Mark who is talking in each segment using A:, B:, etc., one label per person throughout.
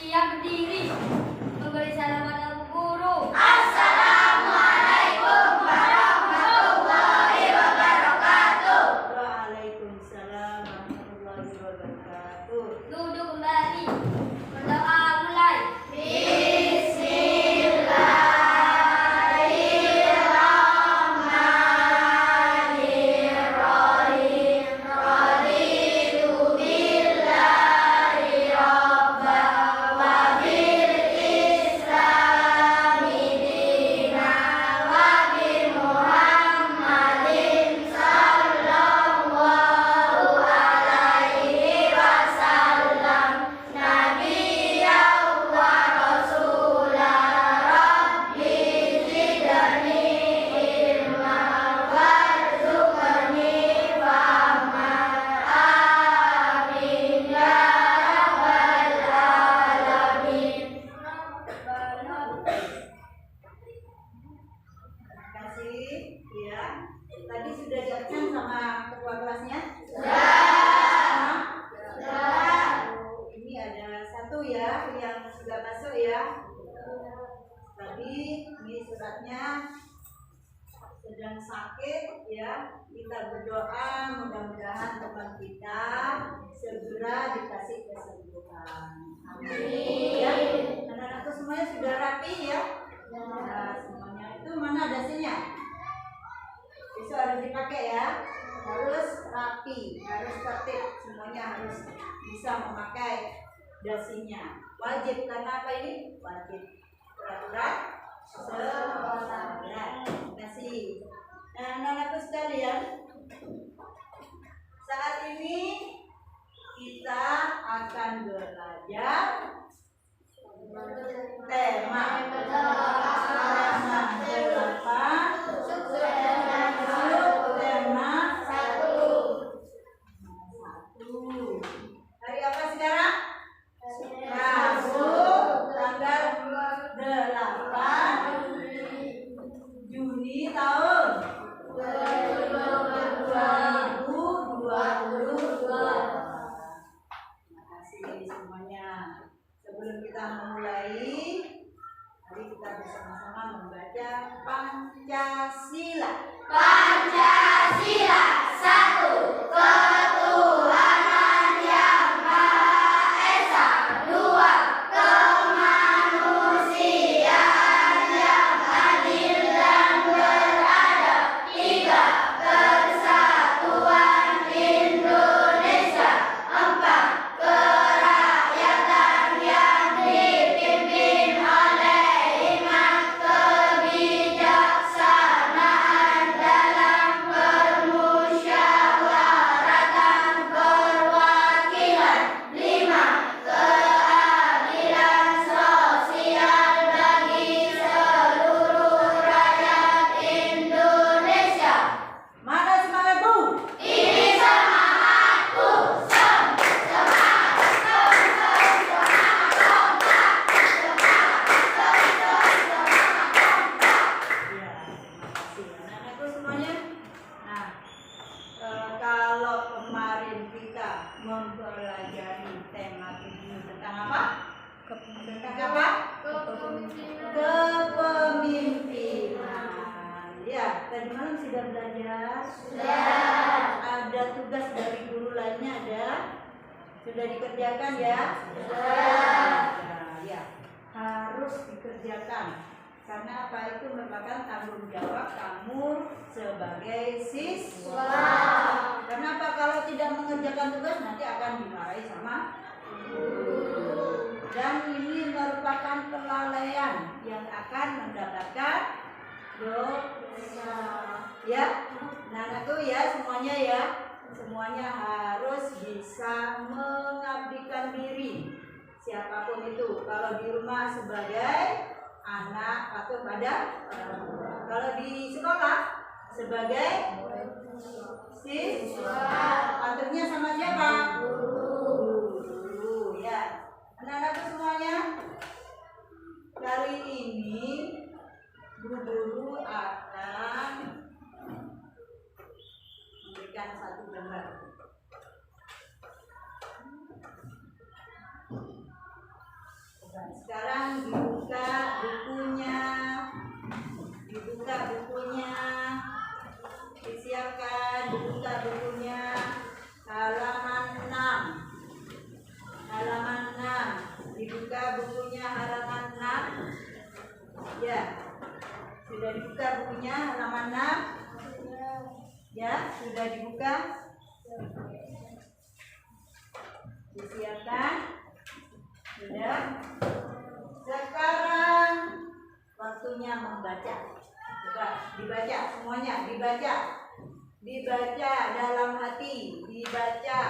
A: Siap berdiri, memberi salam pada guru.
B: Assalamualaikum warahmatullahi wabarakatuh.
C: Waalaikumsalam warahmatullahi wabarakatuh.
A: Duduk kembali. Berdoa mulai.
B: Bismillahirrahmanirrahim. Raditu billahi rabban wa bil islami dinan wa bi Muhammadin sallallahu alaihi wasallam nabiyyan wa rasulan. Rabbi zidni ilman warzuqni fahman. Amin ya rabbal alamin.
C: Terima kasih ya. Tadi sudah diabsen sama ketua kelasnya?
B: Sudah.
C: Ini ada satu ya yang sudah masuk ya. Tadi ini suratnya sedang sakit ya. Kita berdoa mudah-mudahan teman kita segera dikasih kesembuhan. Amin. Ya. Anak-anakku semuanya sudah rapi ya. Nah, semuanya itu mana dasinya? Besok harus dipakai ya. Harus rapi, harus tertib, semuanya harus bisa memakai dasinya. Wajib karena apa ini? Wajib peraturan sekolah. Ya, terima kasih. Nah, anak-anakku sekalian, saat ini kita akan belajar tema halaman 8 tema 1. Hari apa sekarang? Rabu, tanggal 8 Juni tahun 2022. Terima kasih semuanya. Sebelum kita memulai, mari kita bersama-sama membaca Pancasila.
B: Pancasila, satu, ketuhanan yang Maha Esa. Dua, kemanusiaan yang adil dan beradab. Tiga, persatuan Indonesia. Empat, kerakyatan yang dipimpin oleh hikmat kebijaksanaan dalam permusyawaratan perwakilan. Lima, keadilan sosial bagi seluruh rakyat Indonesia.
C: Mana semangat Bu?
B: Ini semangatku.
C: Ya, terima kasih anak-anakku semuanya. Nah, kalau kemarin kita mempelajari tema ini tentang apa? Tentang apa? Kepemimpinan. Ya, tadi malam sudah belajar.
B: Sudah.
C: Ada tugas dari guru lainnya ada? Sudah dikerjakan ya?
B: Sudah.
C: Ya, harus dikerjakan. Karena apa, itu merupakan tanggung jawab kamu sebagai siswa. Kenapa kalau tidak mengerjakan tugas nanti akan dimarahi sama guru. Dan ini merupakan kelalaian yang akan mendapatkan dosa. Ya, nah anakku ya semuanya ya, semuanya harus bisa mengabdikan siapapun itu. Kalau di rumah sebagai anak patuh pada orang tua. Kalau di sekolah sebagai siswa. Patuhnya sama siapa? Guru. Ya. Anak-anakku semuanya, kali ini guru akan memberikan satu gambar. Sekarang dibuka bukunya, disiapkan, dibuka bukunya, halaman 6, dibuka bukunya halaman 6. Ya, sudah dibuka bukunya halaman 6. Ya, sudah dibuka. Disiapkan. Sudah. Sekarang waktunya membaca. Coba dibaca semuanya, dibaca dalam hati, dibaca.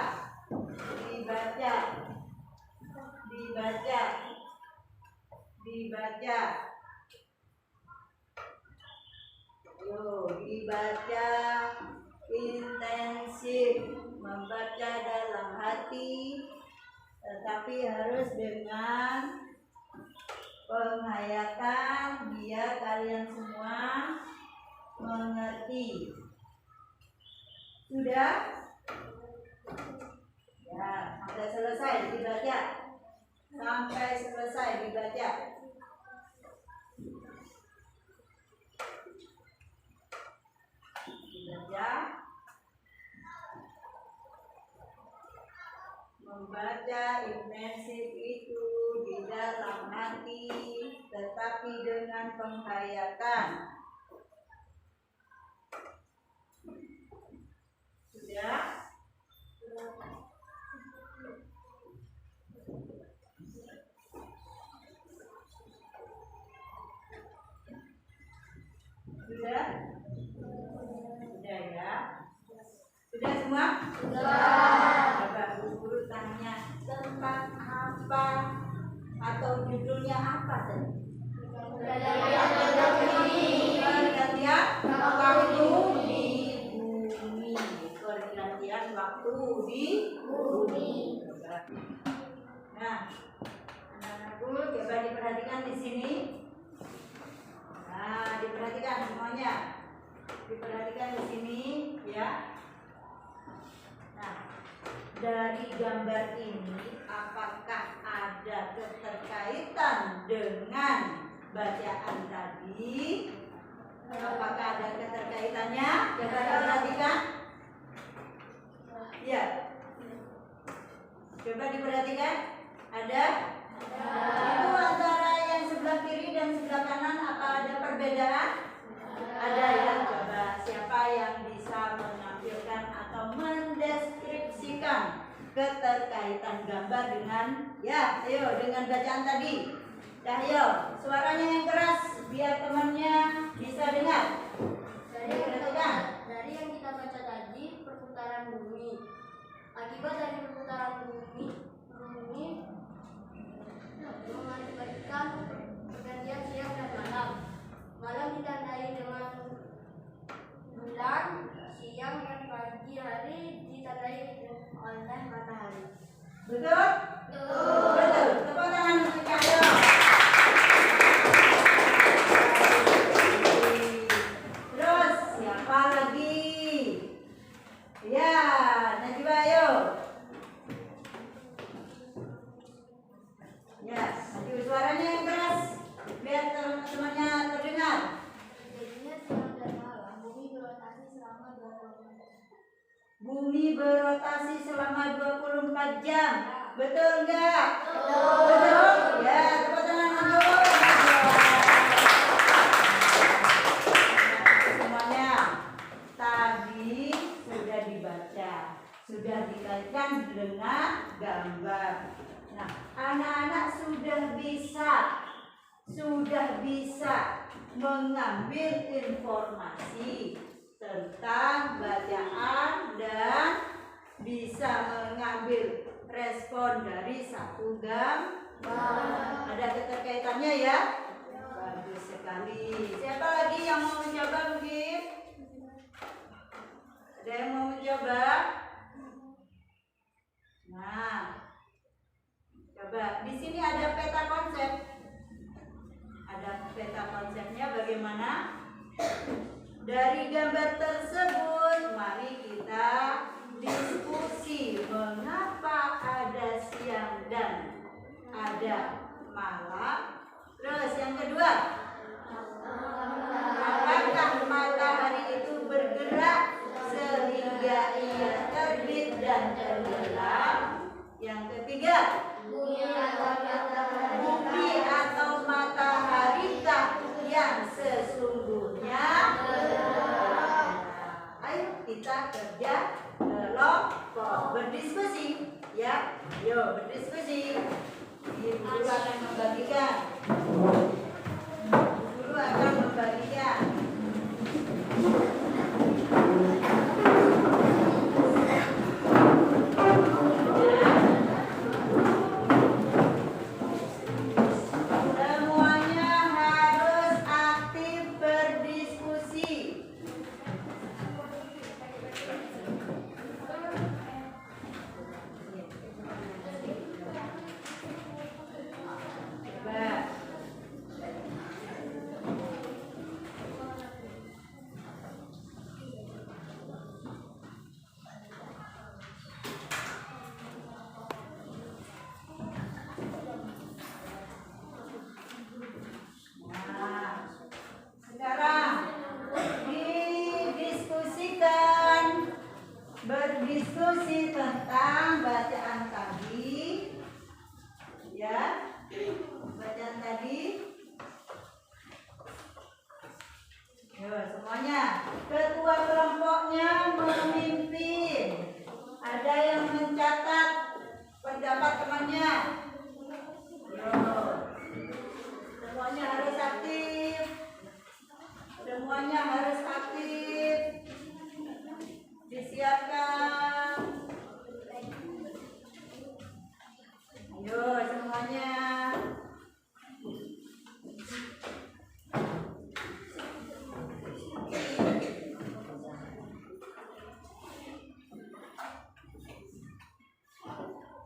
C: Yo, dibaca intensif, membaca dalam hati, tetapi harus dengan penghayatan biar kalian semua mengerti. Sudah? Ya, sampai selesai dibaca. Membaca intensif itu di dalam hati, tetapi dengan penghayatan. Sudah? Sudah? Sudah ya? Sudah semua? Coba guru tanya tentang apa atau judulnya apa tadi? Pergantian waktu di bumi. Nah, anak-anakku coba diperhatikan di sini. Nah, diperhatikan semuanya. Diperhatikan di sini, ya. Nah, dari gambar ini apakah ada keterkaitan dengan bacaan tadi? Apakah ada keterkaitannya? Coba diperhatikan. Ya. Coba diperhatikan. Ada? Itu antara yang sebelah kiri dan sebelah kanan apa ada perbedaan? Ada ya. Coba siapa yang bisa menampilkan atau mendeskripsikan keterkaitan gambar dengan, ya, ayo dengan bacaan tadi. Ya, ayo, suaranya yang keras biar temannya bisa dengar.
A: Dari yang kita baca tadi, perputaran bumi. Akibat dari perputaran bumi mengakibatkan pergantian siang dan malam. Malam ditandai dengan bulan, siang dan pagi hari ditandai oleh matahari.
C: Betul? Betul. Tepuk tangan untuk Cahyo. Terus siapa lagi? Ya, Najwa, ayo. Ya, Najwa, suaranya yang keras biar teman-temannya terdengar.
A: Jadinya siang dan malam, bumi berotasi selama 24 jam.
C: Bumi berotasi selama 24 jam. Betul enggak? Betul. Ya, tepuk tangan untuk semuanya. Tadi sudah dibaca, sudah dikaitkan dengan gambar. Nah, anak-anak sudah bisa mengambil informasi tentang bacaan dan bisa mengambil respon dari satu gambar. Ada keterkaitannya ya? Bagus sekali. Siapa lagi yang mau mencoba mungkin? Ada yang mau mencoba? Nah, coba. Di sini ada peta konsep. Ada peta konsepnya bagaimana? Dari gambar tersebut, mari kita diskusi mengapa ada siang dan ada malam. Terus yang kedua, apakah matahari itu bergerak sehingga ia terbit dan tenggelam? Yang ketiga, bumi atau mataharikah yang sesungguhnya? Ayo kita kerja kelompok, berdiskusi ya. Ayo berdiskusi. Guru akan membagikan. Guru akan membagikan. Semuanya harus aktif berdiskusi. Nah, sekarang didiskusikan, berdiskusi tentang bacaan tadi, ya, bacaan tadi. Yo, semuanya, ketua kelompoknya memimpin. Ada yang mencatat pendapat temannya. Yo, semuanya harus aktif. Semuanya harus aktif. Disiapkan. Ayo semuanya.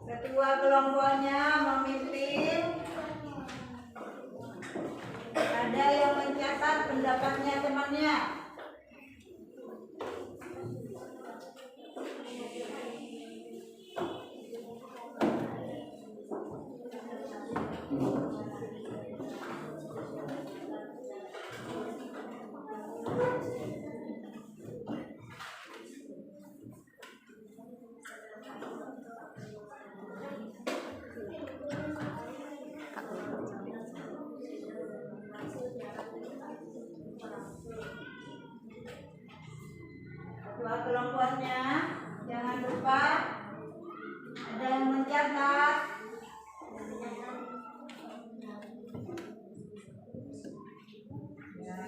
C: Ketua kelompoknya memimpin. Ada yang mencatat pendapatnya temannya. Ketua kelompoknya jangan lupa ada yang mencatat. Ya.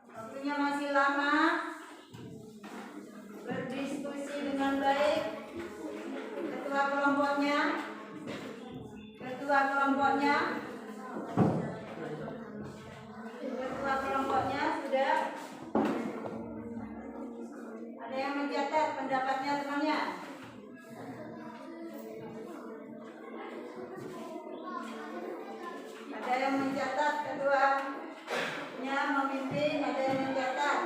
C: Waktunya masih lama. Berdiskusi dengan baik. Ketua kelompoknya. Ketua kelompoknya. Ketua kelompoknya sudah. Ada yang mencatat pendapatnya temannya. Ada yang mencatat ketuanya memimpin, ada yang mencatat.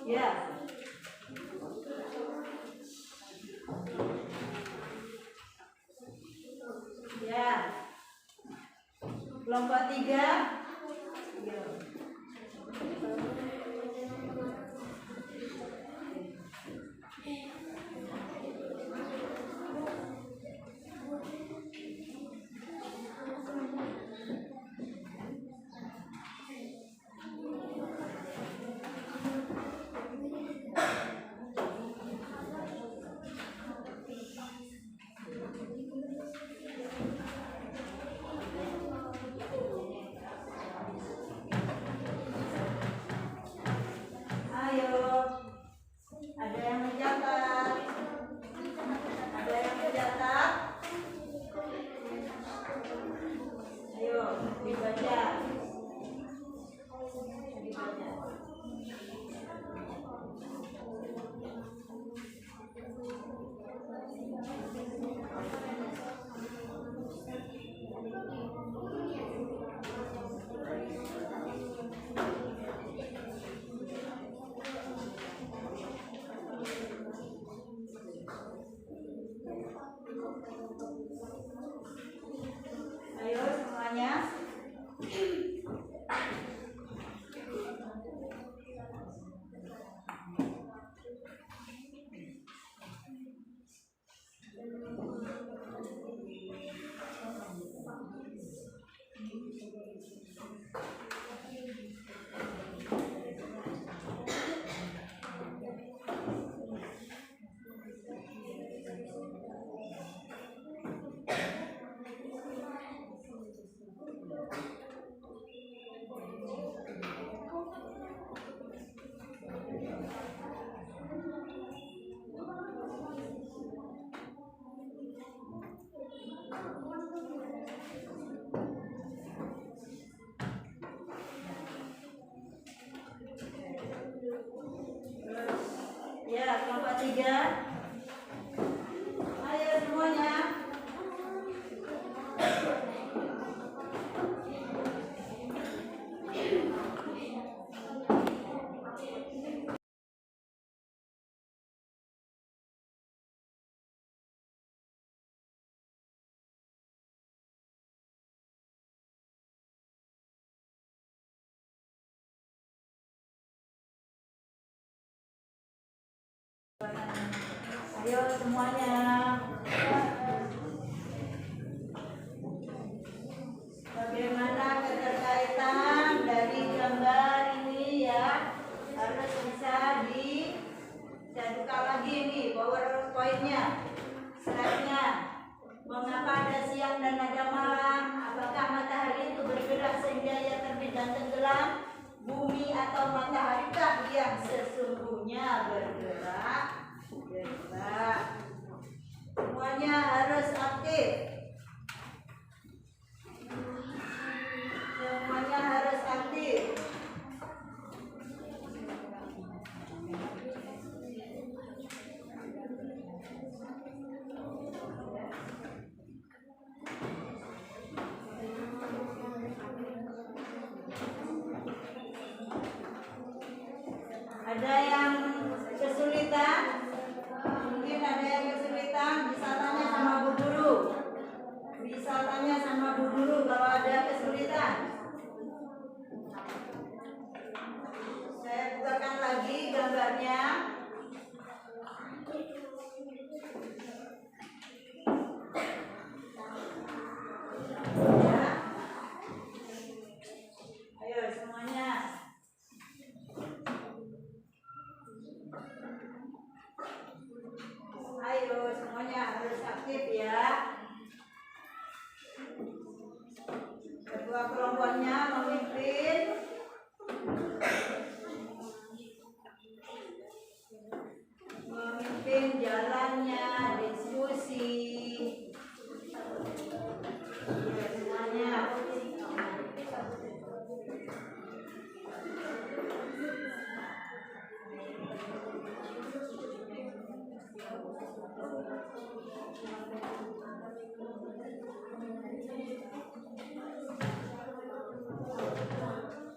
C: Ya. Ya. Kelompok 3. Ya. Ayo, ada yang mencatat? Ada yang mencatat? Ayo, dibaca. Dibaca. Ayo semuanya. Ya, kelompok 3. Ayo semuanya. Ayo semuanya. Bagaimana keterkaitan dari gambar ini ya? Harus bisa dicadukan lagi nih PowerPoint-nya, slide-nya. Mengapa ada siang dan ada malam? Apakah matahari itu bergerak sehingga ia terbit dan tenggelam? Bumi atau mataharikah yang sesungguhnya bergerak? Semuanya harus aktif. Semuanya harus aktif. Ada yang kesulitan? Mungkin ada yang kesulitan, bisa tanya sama Bu Guru. Bisa tanya sama Bu Guru kalau ada kesulitan. Saya bukakan lagi gambarnya. Ya. Ayo semuanya. Ayo semuanya harus aktif ya. Ketua kelompoknya memimpin. Memimpin jalannya diskusi. Ya, semuanya.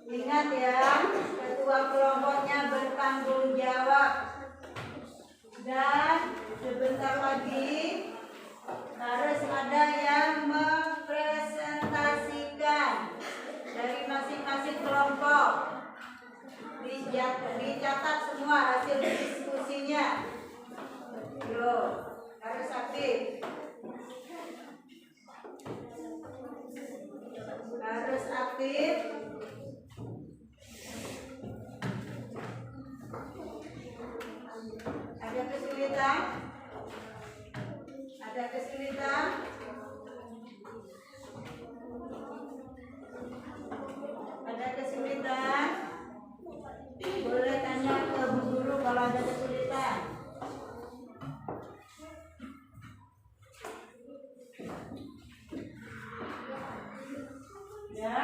C: Ingat ya, ketua kelompoknya bertanggung bertanggung jawab. Dan sebentar lagi harus ada yang mempresentasikan dari masing-masing kelompok. Dicatat semua hasil diskusinya. Yo, harus aktif. Harus aktif. Ada kesulitan? Ada kesulitan? Ada kesulitan? Boleh tanya ke Bu Guru kalau ada kesulitan. Ya.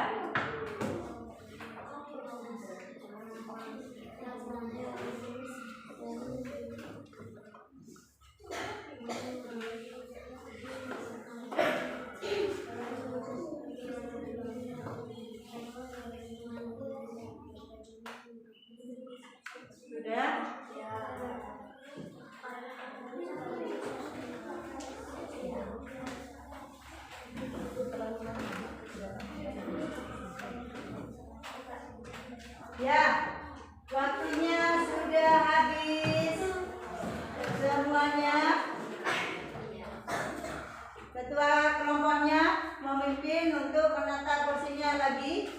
C: Sudah? Ya, waktunya sudah habis semuanya. Ketua kelompoknya memimpin untuk menata kursinya lagi.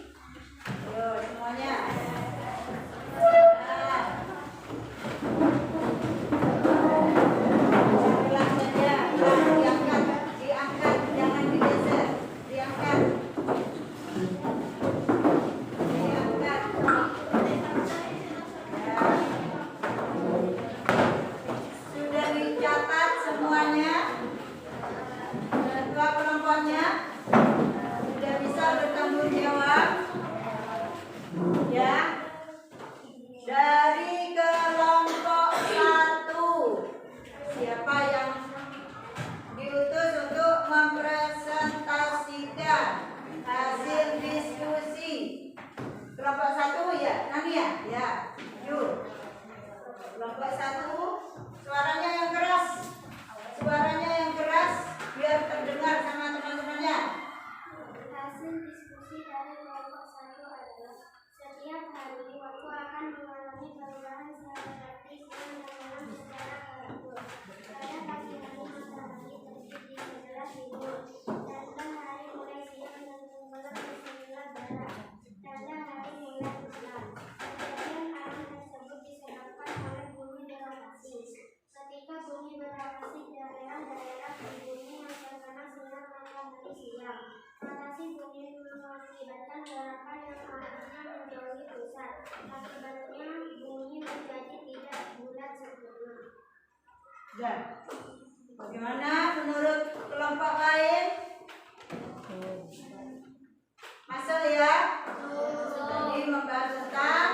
C: Ayo semuanya. Pelan saja, diangkat, jangan digeser, diangkat. Sudah dicatat semuanya. Ketua kelompoknya sudah bisa bertanggung jawab. Ya. Dari kelompok 1, siapa yang diutus untuk mempresentasikan hasil diskusi? Kelompok 1 ya, Nania? Ya, yuk. Kelompok 1, suaranya yang keras. Suaranya yang keras biar terdengar sama teman-temannya.
B: Hasil diskusi dari kelompok 1 adalah setiap hari waktu akan mengalami perubahan seperti siang dan malam secara teratur. Pada pagi hari matahari terbit di sebelah timur, tanda hari mulai siang dan tenggelam di sebelah barat. Tanda hari mulai gelap. Kejadian alam tersebut disebabkan oleh bumi berrotasi. Ketika bumi berrotasi, daerah-daerah di bumi yang terkena sinar matahari siang. Rotasi bumi mengakibatkan gerakan yang arahnya menjauhi pusat. Akibatnya bumi menjadi tidak bulat sempurna.
C: Dan bagaimana menurut kelompok lain? Masuk ya? Tadi membahas tentang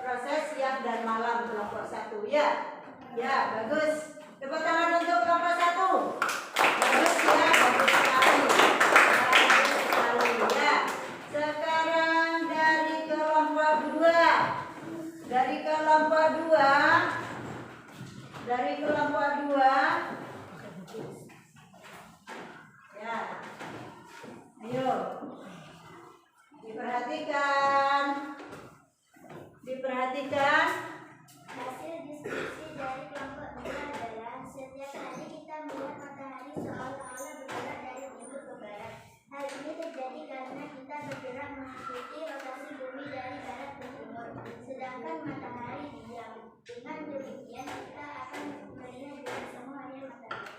C: proses siang dan malam kelompok 1 ya. Ya, bagus. Tepuk tangan untuk kelompok 1. Bagus ya, bagus sekali. Bagus sekali ya. Sekarang dari kelompok 2. Dari kelompok 2. Dari kelompok 2. Ya. Ayo. Diperhatikan. Diperhatikan.
B: Hasil diskusi dari kelompok 2 adalah setiap hari kita melihat matahari seolah-olah bergerak dari timur ke barat. Hal ini terjadi karena kita bergerak mengikuti rotasi bumi dari barat ke timur, sedangkan matahari diam. Dengan demikian kita akan melihat gerak semu harian matahari.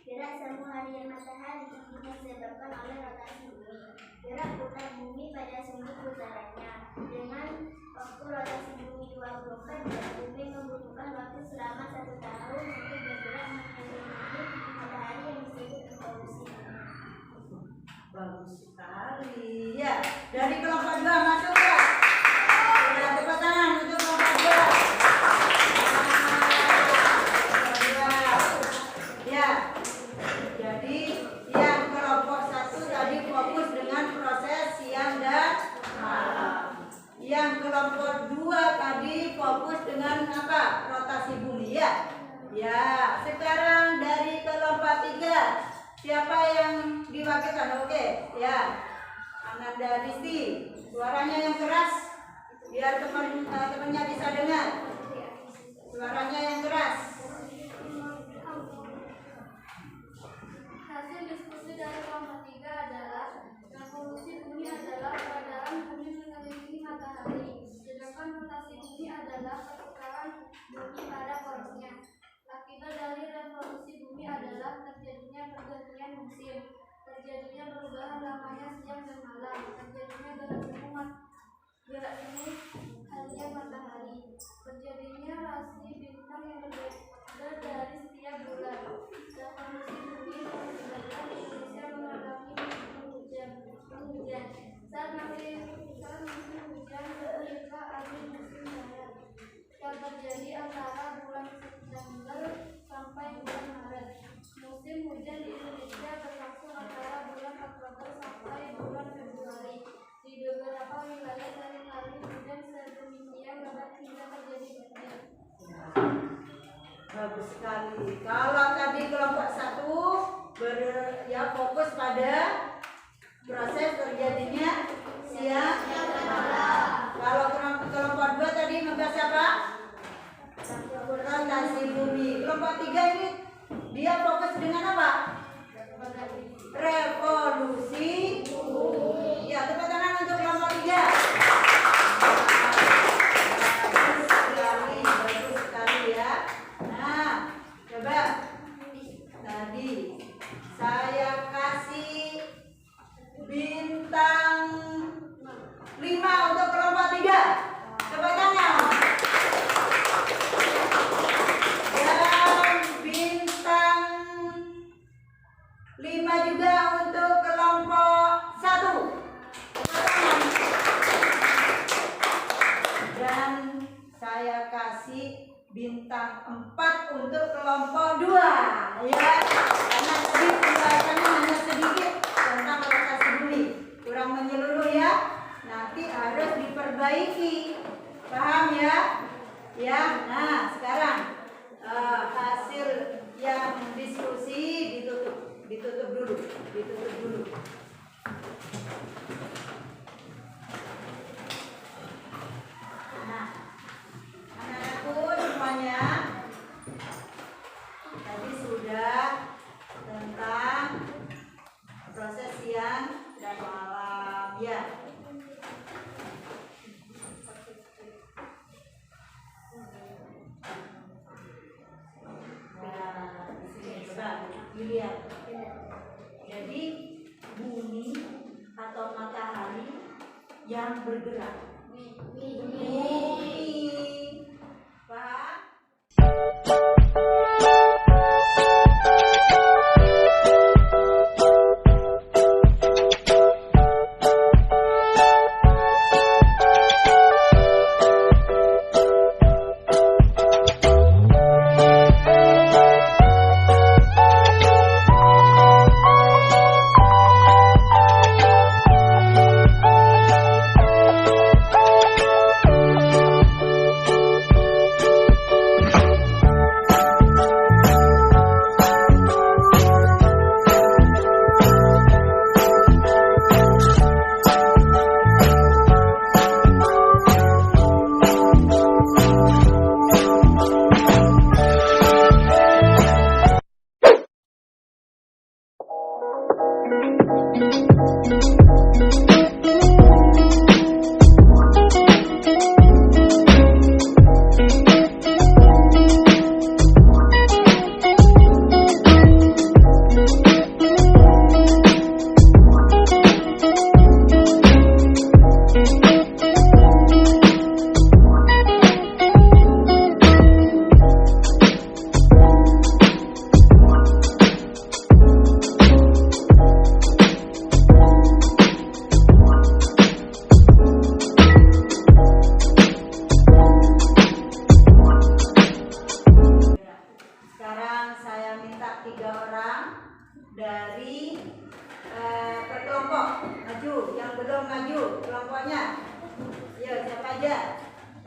B: Gerak semu harian matahari disebabkan oleh rotasi bumi. Gerak putar bumi pada sumbu putarannya. Dengan waktu rotasi bumi 24 jam, bumi membutuhkan waktu selama 1 tahun untuk bergerak mengelilingi matahari yang disebut revolusi.
C: Bagus sekali. Ya, dari kelompok 2 masuk ya. Ya, tepuk tangan untuk kelompok 2. Ya. Jadi yang kelompok 1 tadi fokus dengan proses siang dan malam. Yang kelompok 2 tadi tadi fokus dengan apa? Rotasi bumi ya. Ya, sekarang dari kelompok 3. Siapa yang diwakilkan? Oke, ya. Ananda Risti, suaranya yang keras biar teman-temannya bisa dengar. Suaranya yang keras.
B: Hasil diskusi dari kelompok 3 adalah revolusi bumi adalah peredaran bumi mengelilingi matahari, sedangkan rotasi bumi adalah perputaran bumi pada porosnya. Akibat dari revolusi bumi adalah terjadinya pergantian musim, terjadinya perubahan lamanya siang dan malam, terjadinya gerak semu harian matahari, terjadinya rasi bintang yang berbeda dari setiap bulan. Revolusi bumi mengakibatkan Indonesia mengalami musim hujan. Saat musim hujan ketika akhir musim barat yang terjadi antara bulan September sampai bulan Maret. Musim hujan di Indonesia berlangsung antara bulan Oktober sampai bulan Februari. Di beberapa wilayah seringkali hujan sedemikian lebat hingga terjadi banjir.
C: Bagus sekali. Kalau tadi kelompok 1 ya fokus pada proses terjadinya siang dan malam. Kalau kelompok 2 tadi membahas apa? Rotasi bumi. Kelompok 3 ini dia fokus dengan apa? Revolusi bumi. Ya, tepuk tangan untuk kelompok 3. Bagus sekali ya. Nah, coba tadi saya kasih bintang 5 untuk kelompok 3. Tepuk tangan. Dan bintang 5 juga untuk kelompok 1. Dan saya kasih bintang 4 untuk kelompok 2 ya, karena tadi pembahasannya hanya sedikit tentang rotasi bumi, kurang menyeluruh ya, nanti harus diperbaiki, paham ya? Ya, nah sekarang hasil yang diskusi ditutup dulu. Nah, anak-anakku semuanya, tadi sudah tentang proses siang dan malam ya. Nah, di sini coba dilihat. Jadi bumi atau matahari yang bergerak. Bumi. Paham?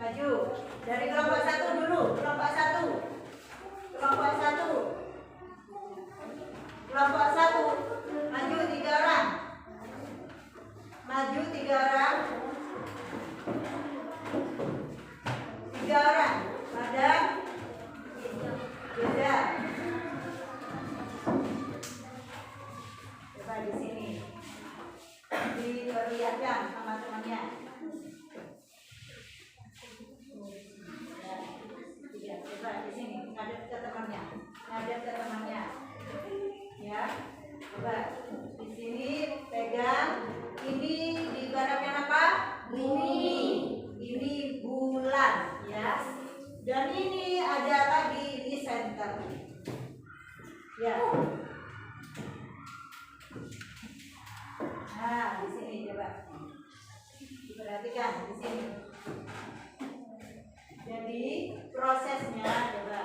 C: Maju. Dari kelompok 1 dulu. Kelompok 1. Kelompok 1. Kelompok 1. Maju 3 orang. Maju 3 orang. 3 orang. Madam. Beda. Coba di sini. Diperlihatkan sama temannya. Ya, coba di sini. Ngadep ke temannya. Ngadep ke temannya. Ya. Coba di sini pegang. Ini diibaratkan apa? Bumi. Ini bulan, ya. Dan ini ada lagi di center. Ya. Nah, di sini coba. Diperhatikan di sini. Jadi prosesnya coba.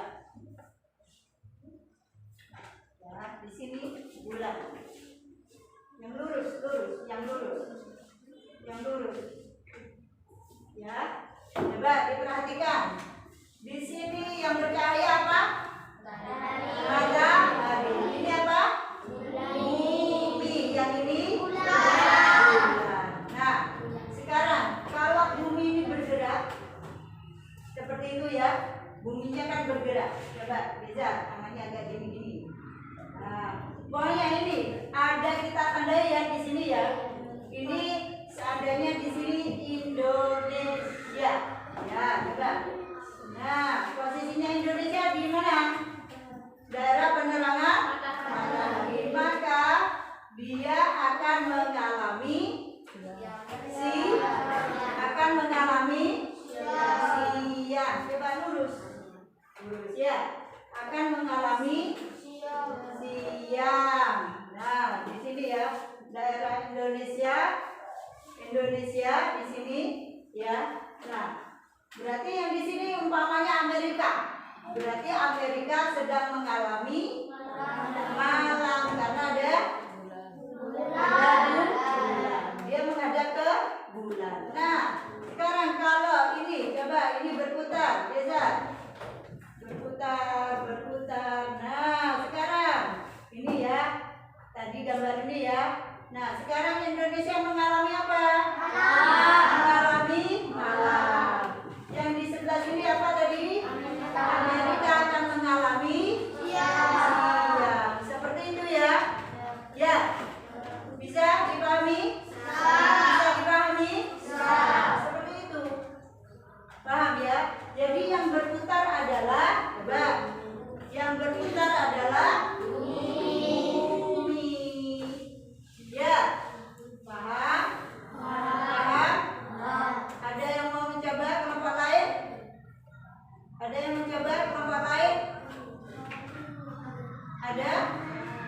C: Ya, di sini bulan. Yang lurus, yang lurus. Yang lurus. Ya. Coba diperhatikan. Di sini yang bercahaya apa? Matahari. Ini apa? Bumi. Yang ini bulan. Nah, sekarang kalau bumi ini bergerak seperti itu ya, buminya kan bergerak. Coba bisa, tangannya agak gini-gini. Nah, pokoknya ini ada kita tandai ya di sini ya. Ini seadanya di sini Indonesia. Ya, coba. Nah, posisinya Indonesia di mana? Daerah penerangan matahari. Maka dia akan mengalami siang. Coba lurus. Lurus ya. Akan mengalami siang. Nah, di sini ya, daerah Indonesia di sini ya. Nah, berarti yang di sini umpamanya Amerika. Berarti Amerika sedang mengalami malam karena ada bulan. Dia menghadap ke bulan. Nah, sekarang kalau ini coba ini berputar, Reza. Berputar. Nah, sekarang ini ya. Tadi gambar ini ya. Nah, sekarang Indonesia mengalami apa? Mengalami malam. Yang di sebelah sini apa tadi? Amerika akan mengalami siang. Seperti itu ya. Ya. Bisa dipahami? Bisa dipahami? Seperti itu. Paham ya? Jadi yang berputar adalah coba. Yang berputar adalah bumi. Ya. Paham? Paham? Ada yang mau mencoba kelompok lain? Ada yang mencoba kelompok lain? Ada?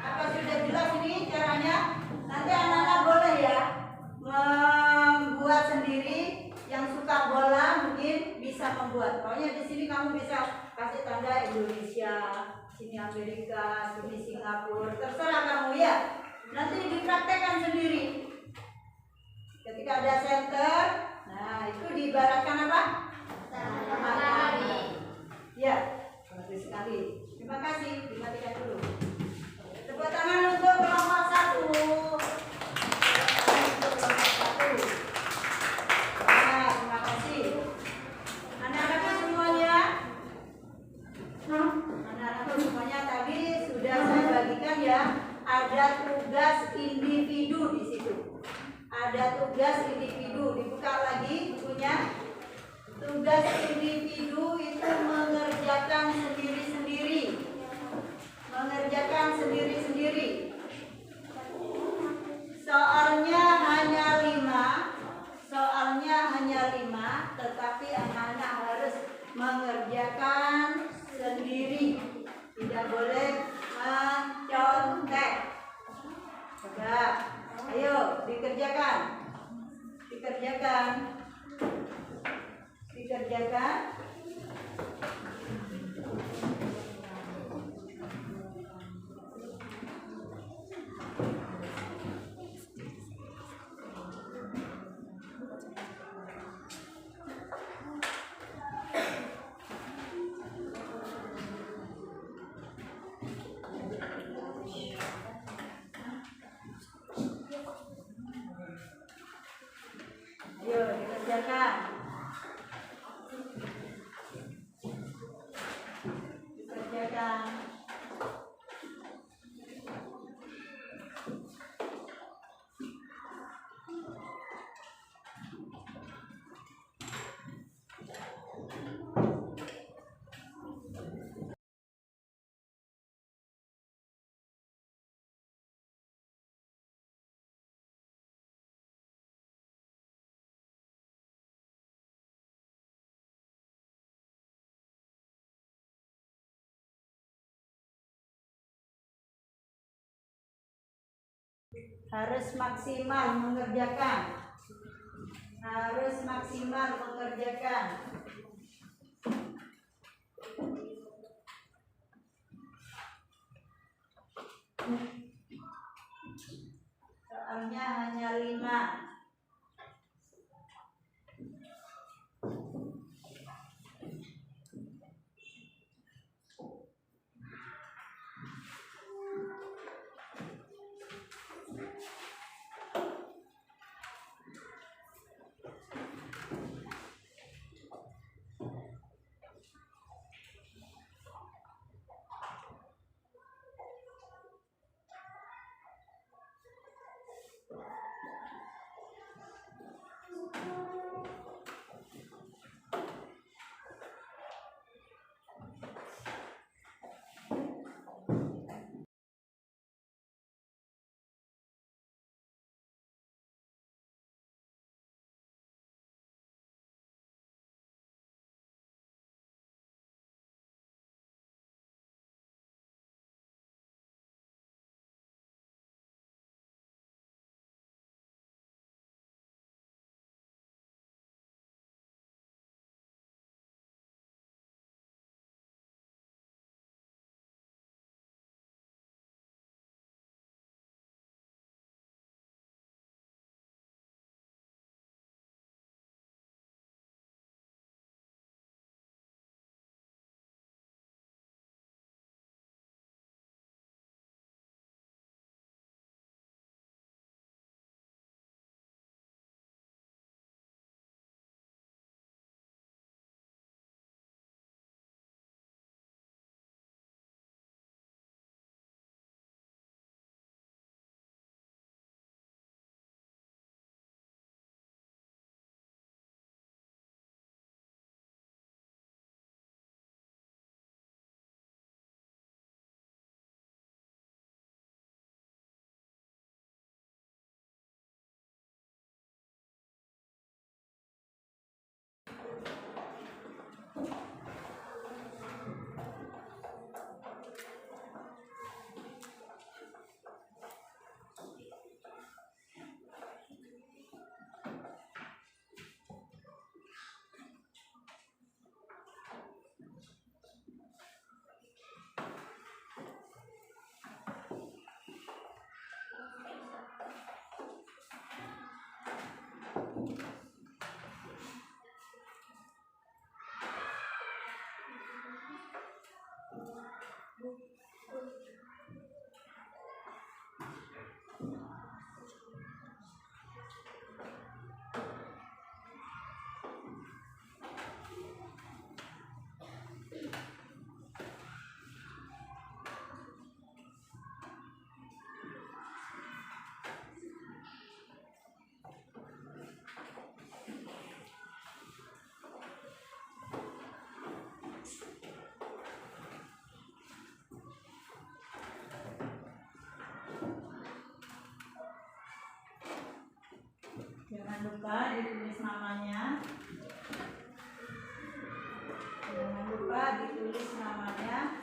C: Apa sudah jelas ini caranya? Nanti anak-anak boleh ya membuat sendiri. Yang suka bola mungkin bisa membuat. Pokoknya di sini kamu bisa kasih tanda Indonesia, sini Amerika, sini Singapura, terserah kamu ya. Nanti dipraktekkan sendiri. Ketika ada center, nah itu diibaratkan apa? Matahari. Ya, bagus sekali. Terima kasih. Dimatikan dulu. Tepuk tangan untuk kelompok 1. Nah, terima kasih. Anak-anakku semuanya. Anak-anakku semuanya tadi sudah saya bagikan ya. Ada tugas individu di situ. Ada tugas individu. Dibuka lagi bukunya. Tugas individu itu mengerjakan sendiri-sendiri. Mengerjakan sendiri-sendiri. Soalnya hanya 5, tetapi anak-anak harus mengerjakan sendiri. Tidak boleh mencontek. Coba, ayo dikerjakan. Dikerjakan. Harus maksimal mengerjakan. Harus maksimal mengerjakan. Soalnya hanya 5. Jangan lupa ditulis namanya. Jangan lupa ditulis namanya.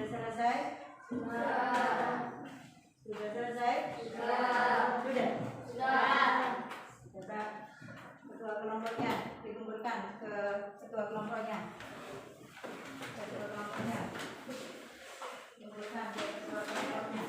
C: Sudah selesai? Sudah selesai? Sudah. Coba ketua kelompoknya dikumpulkan ke ketua kelompoknya. Ketua kelompoknya. Kumpulkan ke ketua kelompoknya.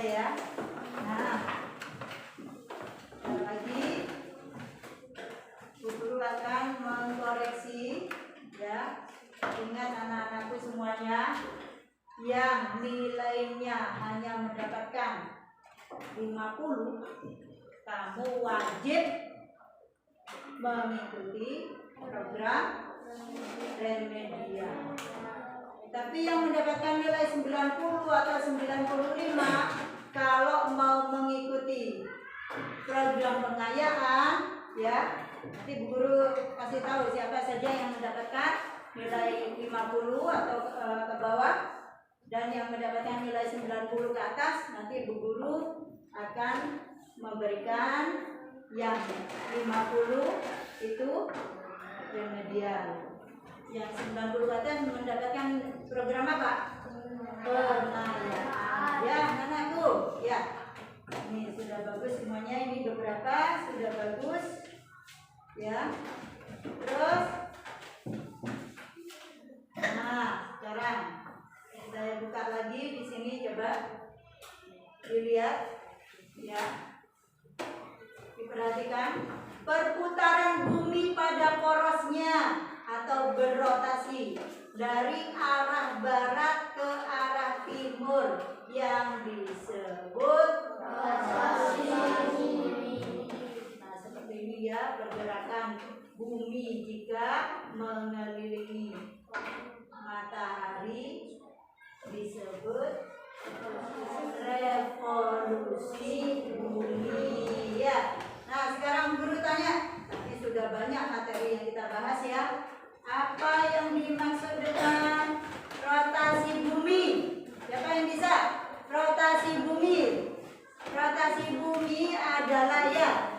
C: Ya. Nah, lagi Bu Guru akan mengkoreksi ya. Ingat anak-anakku semuanya, yang nilainya hanya mendapatkan 50, kamu wajib mengikuti program remedial. Tapi yang mendapatkan nilai 90 atau 95, kalau mau mengikuti program pengayaan, ya, nanti Bu Guru kasih tahu siapa saja yang mendapatkan nilai 50 atau ke bawah, dan yang mendapatkan nilai 90 ke atas. Nanti Bu Guru akan memberikan yang 50 itu remedial. Yang 90 ke atas mendapatkan program apa? Pengayaan. Ya, anakku, ya. Ini sudah bagus semuanya. Ini beberapa sudah bagus, ya. Terus, nah sekarang saya buka lagi di sini, coba dilihat, ya. Diperhatikan perputaran bumi pada porosnya atau berrotasi dari arah barat ke arah timur yang disebut rotasi bumi. Nah, seperti ini ya pergerakan bumi jika mengelilingi matahari, disebut revolusi bumi ya. Nah, sekarang guru tanya, tapi sudah banyak materi yang kita bahas ya. Apa yang dimaksud dengan rotasi bumi? Siapa yang bisa? Rotasi bumi. Rotasi bumi adalah ya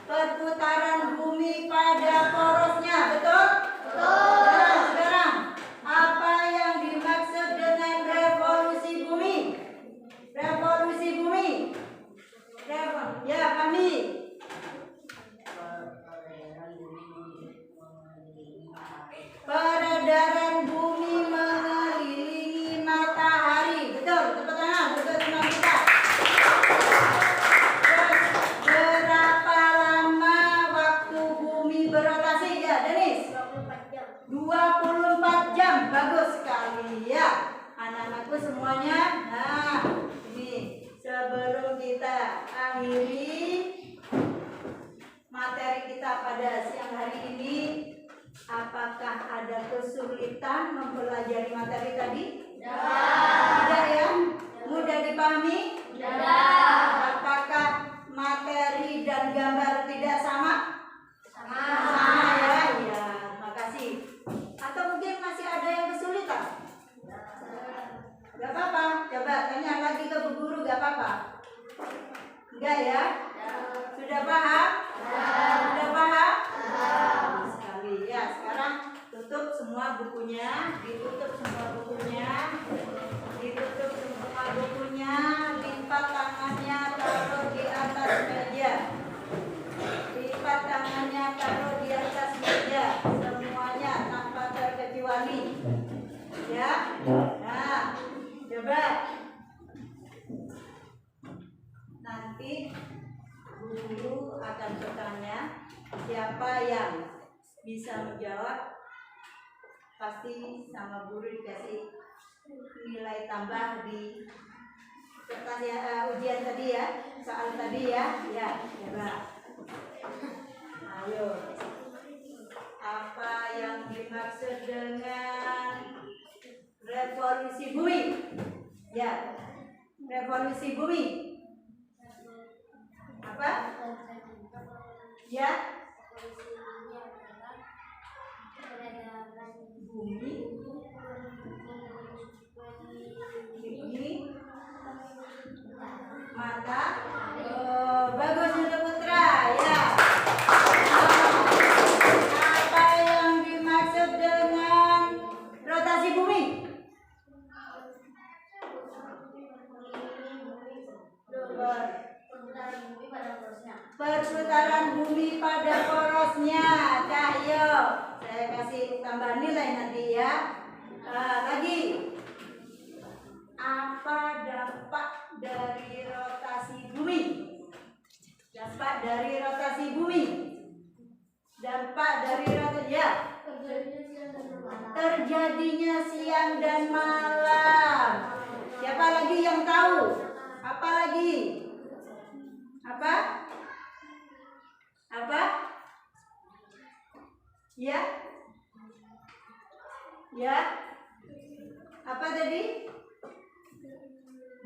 C: perputaran bumi pada porosnya, betul? Betul. Nah, sekarang apa yang dimaksud dengan revolusi bumi? Revolusi bumi. Ya, kami. Peredaran bumi mengelilingi matahari. Betul, tepuk tangan, betul teman kita. Terus, berapa lama waktu bumi berotasi? Ya, Denis?
B: 24 jam.
C: 24 jam, bagus sekali ya. Anak-anakku semuanya. Nah, ini sebelum kita akhiri materi kita pada siang hari ini, apakah ada kesulitan mempelajari materi tadi? Tidak ya? Mudah dipahami? Apakah materi dan gambar tidak sama? Sama ya? Ya, makasih. Atau mungkin masih ada yang kesulitan? Gak apa-apa, coba tanya lagi ke Bu Guru, gak apa-apa? Enggak ya? Sudah paham? Sudah paham? Sekali ya. Sekarang tutup semua bukunya, ditutup semua bukunya, ditutup semua bukunya, lipat tangannya, taruh di atas meja. Lipat tangannya, taruh di atas meja, semuanya tanpa terkecuali. Ya. Nah, coba nanti guru akan bertanya siapa yang bisa menjawab pasti sama guru dikasih nilai tambah di pertanyaan ujian tadi ya, soal tadi ya. Ya, coba. Ayo. Apa yang dimaksud dengan revolusi bumi? Ya, revolusi bumi. Apa? Ya, bumi. Ini mata. Oh, bagus untuk Putra ya. Apa yang dimaksud dengan rotasi bumi? Perputaran bumi pada porosnya. Cahyo, saya kasih tambah nilai nanti ya. Lagi, apa dampak dari rotasi bumi? Dampak dari rotasi bumi. Dampak dari rotasi ya. Terjadinya siang dan malam. Siapa lagi yang tahu? Apa lagi? Apa? Apa? Ya? Ya? Apa tadi?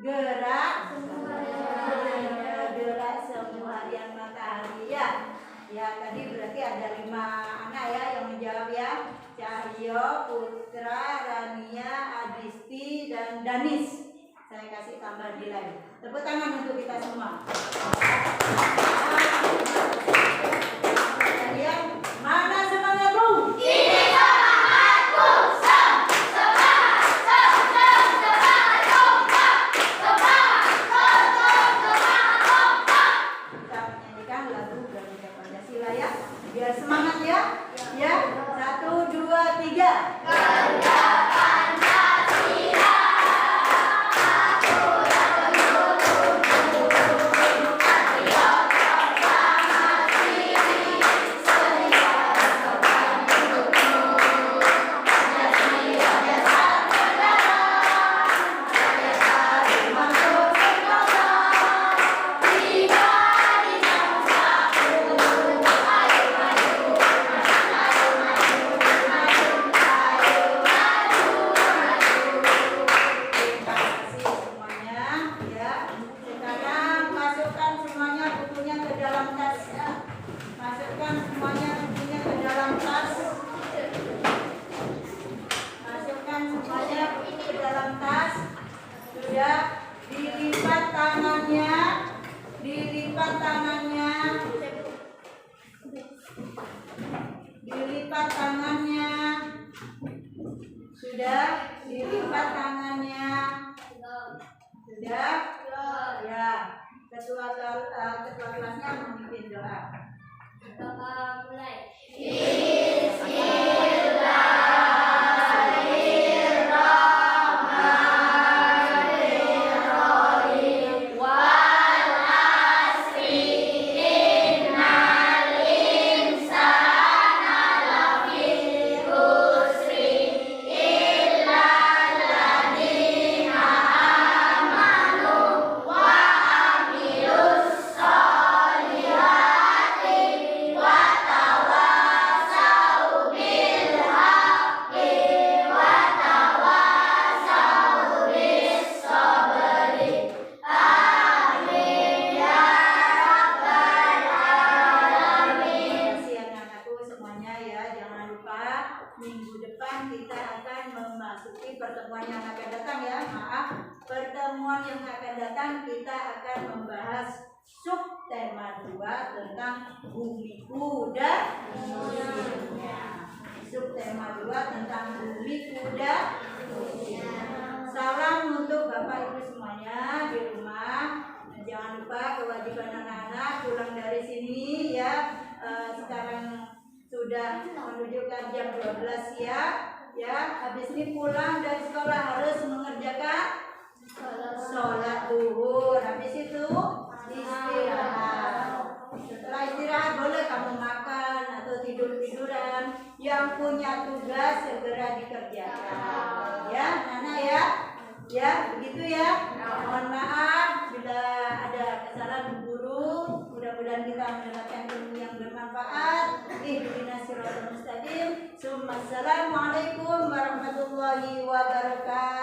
C: Gerak semua yang matahari ya. Ya, tadi berarti ada 5 anak ya yang menjawab ya. Cahyo, Putra, Rania, Adisti, dan Danis. Saya kasih tambah nilai. Tepuk tangan untuk kita semua. Kalian mana semangatmu?
B: Ini semangatku, semangat kompak.
C: Kita menyanyikan lagu Garuda Pancasila ya. Biar semangat ya. Ya, 1, 2, 3.
B: Garuda Pancasila.
C: Dilipat tangannya. Sudah dilipat tangannya. Sudah? Ya. Ketua kelasnya memimpin doa.
A: Mulai.
C: Minggu depan kita akan memasuki pertemuan yang akan datang ya. Maaf, pertemuan yang akan datang kita akan membahas subtema 2 tentang bumi kuda musimnya. Subtema 2 tentang bumi kuda musimnya. Salam untuk Bapak Ibu semuanya di rumah. Jangan lupa kewajiban anak-anak pulang dari sini ya. Sekarang sudah menunjukkan jam 12 ya. Habis ini pulang dari sekolah harus mengerjakan sholat zuhur. Habis itu istirahat. Setelah istirahat boleh kamu makan atau tidur-tiduran. bisa segera dikerjakan. Ya, Nana ya. Ya, begitu ya. Mohon maaf bila ada kesalahan guru. Mudah-mudahan kita mendapatkan ilmu yang bermanfaat. Ihdinas siratal mustaqim. Assalamualaikum warahmatullahi wabarakatuh.